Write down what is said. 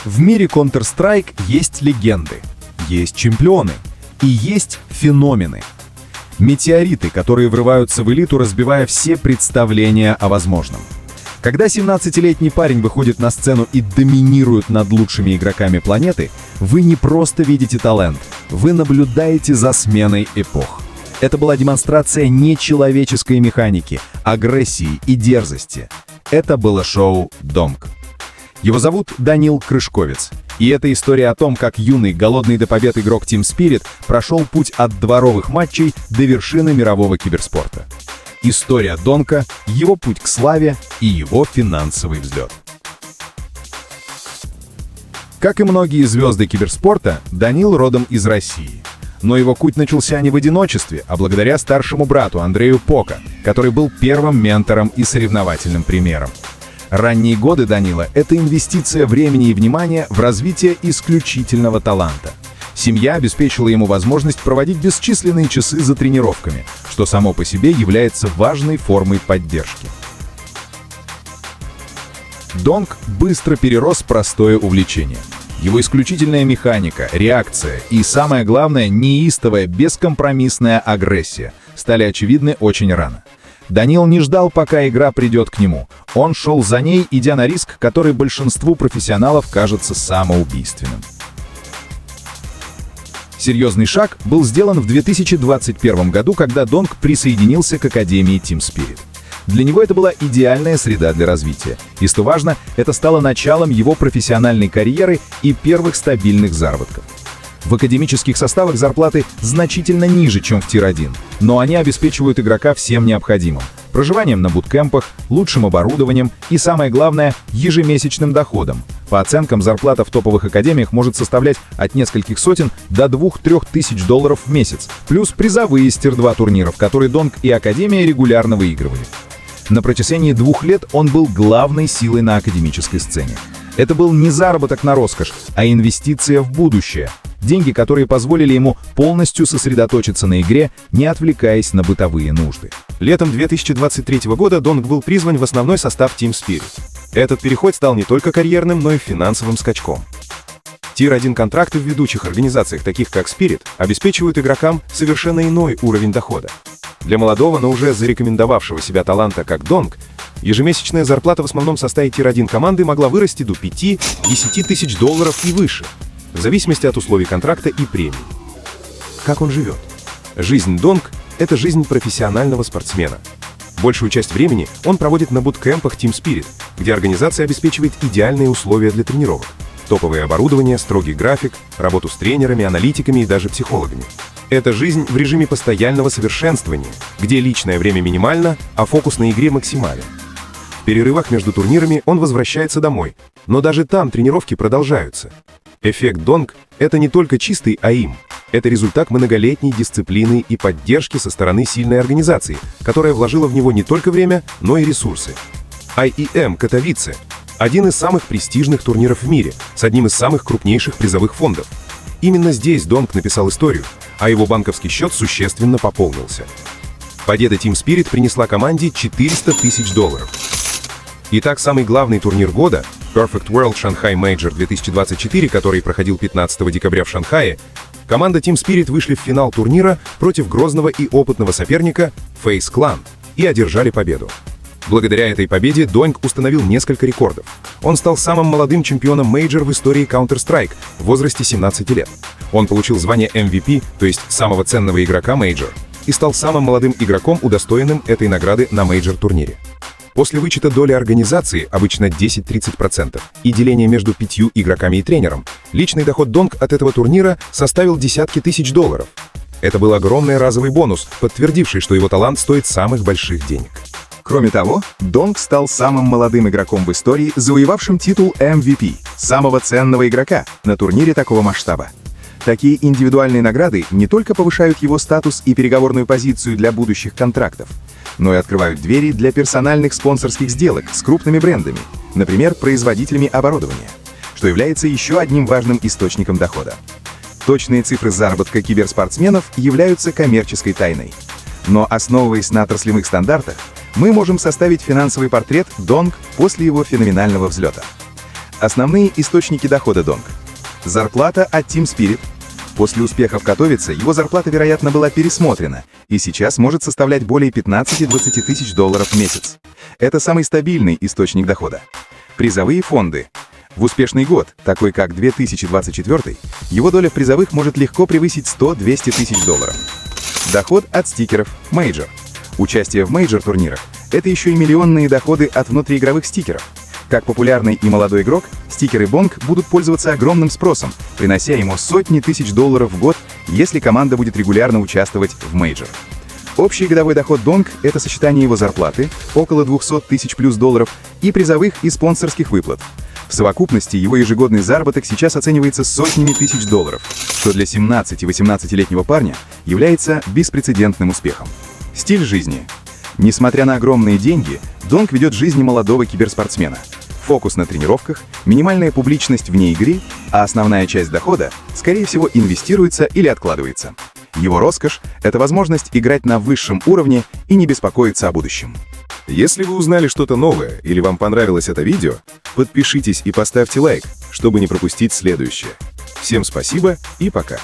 В мире Counter-Strike есть легенды, есть чемпионы и есть феномены. Метеориты, которые врываются в элиту, разбивая все представления о возможном. Когда 17-летний парень выходит на сцену и доминирует над лучшими игроками планеты, вы не просто видите талант, вы наблюдаете за сменой эпох. Это была демонстрация нечеловеческой механики, агрессии и дерзости. Это было шоу «Донг». Его зовут Данил Крышковец. И это история о том, как юный, голодный до побед игрок Team Spirit прошел путь от дворовых матчей до вершины мирового киберспорта. История Донка, его путь к славе и его финансовый взлет. Как и многие звезды киберспорта, Данил родом из России. Но его путь начался не в одиночестве, а благодаря старшему брату Андрею Пока, который был первым ментором и соревновательным примером. Ранние годы Данила — это инвестиция времени и внимания в развитие исключительного таланта. Семья обеспечила ему возможность проводить бесчисленные часы за тренировками, что само по себе является важной формой поддержки. Донг быстро перерос в простое увлечение. Его исключительная механика, реакция и, самое главное, неистовая, бескомпромиссная агрессия стали очевидны очень рано. Данил не ждал, пока игра придет к нему. Он шел за ней, идя на риск, который большинству профессионалов кажется самоубийственным. Серьезный шаг был сделан в 2021 году, когда Донг присоединился к Академии Team Spirit. Для него это была идеальная среда для развития. И что важно, это стало началом его профессиональной карьеры и первых стабильных заработков. В академических составах зарплаты значительно ниже, чем в Тир-1, но они обеспечивают игрока всем необходимым – проживанием на буткемпах, лучшим оборудованием и, самое главное, ежемесячным доходом. По оценкам, зарплата в топовых академиях может составлять от нескольких сотен до 2-3 тысяч долларов в месяц, плюс призовые из Тир-2 турниров, которые Донг и Академия регулярно выигрывали. На протяжении 2 лет он был главной силой на академической сцене. Это был не заработок на роскошь, а инвестиция в будущее. Деньги, которые позволили ему полностью сосредоточиться на игре, не отвлекаясь на бытовые нужды. Летом 2023 года Донг был призван в основной состав Team Spirit. Этот переход стал не только карьерным, но и финансовым скачком. Тир-1 контракты в ведущих организациях, таких как Spirit, обеспечивают игрокам совершенно иной уровень дохода. Для молодого, но уже зарекомендовавшего себя таланта, как Донг, ежемесячная зарплата в основном составе Тир-1 команды могла вырасти до 5-10 тысяч долларов и выше, в зависимости от условий контракта и премий. Как он живет? Жизнь Донг — это жизнь профессионального спортсмена. Большую часть времени он проводит на буткемпах Team Spirit, где организация обеспечивает идеальные условия для тренировок. Топовое оборудование, строгий график, работу с тренерами, аналитиками и даже психологами. Это жизнь в режиме постоянного совершенствования, где личное время минимально, а фокус на игре максимален. В перерывах между турнирами он возвращается домой, но даже там тренировки продолжаются. Эффект Донг — это не только чистый АИМ, это результат многолетней дисциплины и поддержки со стороны сильной организации, которая вложила в него не только время, но и ресурсы. IEM Катовице — один из самых престижных турниров в мире, с одним из самых крупнейших призовых фондов. Именно здесь Донг написал историю, а его банковский счет существенно пополнился. Победа Team Spirit принесла команде $400 тысяч. Итак, самый главный турнир года — Perfect World Shanghai Major 2024, который проходил 15 декабря в Шанхае, команда Team Spirit вышли в финал турнира против грозного и опытного соперника FaZe Clan и одержали победу. Благодаря этой победе Донг установил несколько рекордов. Он стал самым молодым чемпионом мейджор в истории Counter-Strike в возрасте 17 лет. Он получил звание MVP, то есть самого ценного игрока мейджор, и стал самым молодым игроком, удостоенным этой награды на мейджор-турнире. После вычета доли организации, обычно 10-30%, и деления между 5 игроками и тренером, личный доход Донг от этого турнира составил десятки тысяч долларов. Это был огромный разовый бонус, подтвердивший, что его талант стоит самых больших денег. Кроме того, Донг стал самым молодым игроком в истории, завоевавшим титул MVP, самого ценного игрока, на турнире такого масштаба. Такие индивидуальные награды не только повышают его статус и переговорную позицию для будущих контрактов, но и открывают двери для персональных спонсорских сделок с крупными брендами, например, производителями оборудования, что является еще одним важным источником дохода. Точные цифры заработка киберспортсменов являются коммерческой тайной. Но основываясь на отраслевых стандартах, мы можем составить финансовый портрет Донг после его феноменального взлета. Основные источники дохода Донг. Зарплата от Team Spirit. После успеха в Катовице его зарплата, вероятно, была пересмотрена и сейчас может составлять более 15-20 тысяч долларов в месяц. Это самый стабильный источник дохода. Призовые фонды. В успешный год, такой как 2024, его доля в призовых может легко превысить 100-200 тысяч долларов. Доход от стикеров Major. Участие в мейджор-турнирах – это еще и миллионные доходы от внутриигровых стикеров. Как популярный и молодой игрок, стикеры Бонг будут пользоваться огромным спросом, принося ему сотни тысяч долларов в год, если команда будет регулярно участвовать в мейджор. Общий годовой доход Донг – это сочетание его зарплаты, около 200 тысяч плюс долларов, и призовых и спонсорских выплат. В совокупности его ежегодный заработок сейчас оценивается сотнями тысяч долларов, что для 17-18-летнего парня является беспрецедентным успехом. Стиль жизни. Несмотря на огромные деньги, Донг ведет жизнь молодого киберспортсмена. Фокус на тренировках, минимальная публичность вне игры, а основная часть дохода, скорее всего, инвестируется или откладывается. Его роскошь – это возможность играть на высшем уровне и не беспокоиться о будущем. Если вы узнали что-то новое или вам понравилось это видео, подпишитесь и поставьте лайк, чтобы не пропустить следующее. Всем спасибо и пока!